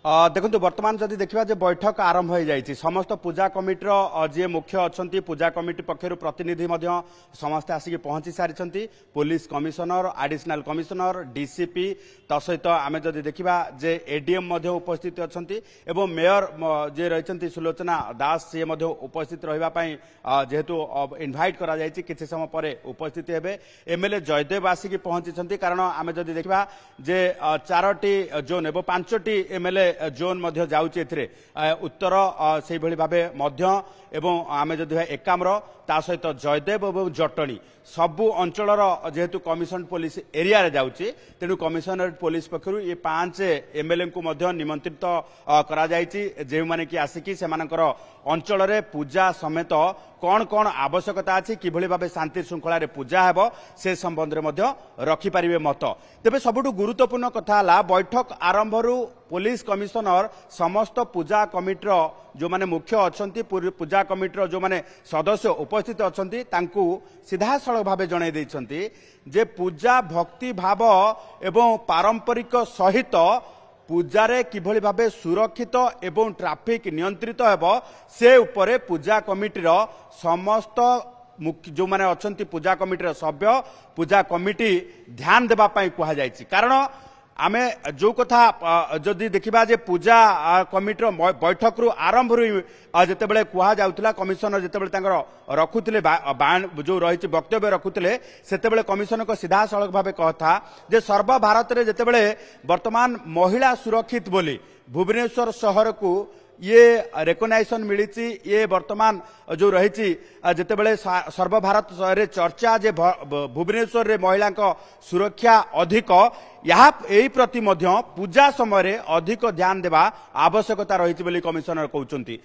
देखो बर्तमान जदि देखा बैठक आरंभ हो जाए समस्त पूजा कमिटर जी मुख्य अच्छा पूजा कमिटी पक्षर प्रतिनिधि समस्ते आसिक पहुंची सारी police commissioner additional commissioner DCP तसहित आम जदि देखा जे एडीएम उपस्थित अच्छा मेयर जी रही सुलोचना दास सी उपस्थित रही जेहेतु इनभाइट करा किसी समय पर उपस्थित हे एमएलए जयदेव आसिक पहुंची कारण आम जदि देखा जे 4टी जोन एवं 5टी एमएलए जोन मध्य जाउची एथिरे उत्तर से भली भाबे मध्य एवं आमे जदि एकाम्र ता सहित जयदेव एवं जटणी सबु अंचलर जेहेतु कमिशन पुलिस एरिया रे जाउची तेणु कमिशनरेट पुलिस पक्षरु ये 5 एमएलए को मध्य निमंत्रित करा जायची जे माने कि आसिकी सेमानकर अंचल रे पूजा समेत कौन कौन आवश्यकता अच्छी किभली भाबे शांति श्रृंखला रे पूजा हेबो से संबंध रे मध्य रखि परिबे मत तेबे सबुठु गुरुत्वपूर्ण कथा हला बैठक आरंभरु पुलिस कमिशनर समस्त पूजा कमिटर जो माने मुख्य अछंती पूजा कमिटर जो माने सदस्य उपस्थित अछंती तांकु सीधा सड़क भाबे जणाई दैछंती जे पूजा भक्ति भाव एवं पारंपरिक सहित पूजारे किभली भाबे सुरक्षित एवं ट्रैफिक नियंत्रित हेबो से उपरे पूजा कमिटीर समस्त जो माने अछंती पूजा कमिटीर सभ्य पूजा कमिटी ध्यान देबा पई कहा जायछि कारण आमे जो कथा जदि देखिबा जे पूजा कमिटीर बैठक रु आरंभ रु जेतेबेले कुहा जाउतला कमिशनर जेतेबेले तांकर रखुतिले जो रहिछि वक्तव्य रखुतिले सेतेबेले कमिशनर को सीधा सड़क भाबे कहता जे सर्व भारत रे जेतेबेले वर्तमान महिला सुरक्षित बोली भुवनेश्वर शहर को ये रेकग्नाइजेशन मिली ये वर्तमान जो रही जितेबले सर्वभारत रे चर्चा जे भुवनेश्वर रे महिला सुरक्षा अधिक यही प्रति मध्य पूजा समय अधिक ध्यान देवा आवश्यकता रही कमिशनर कहते।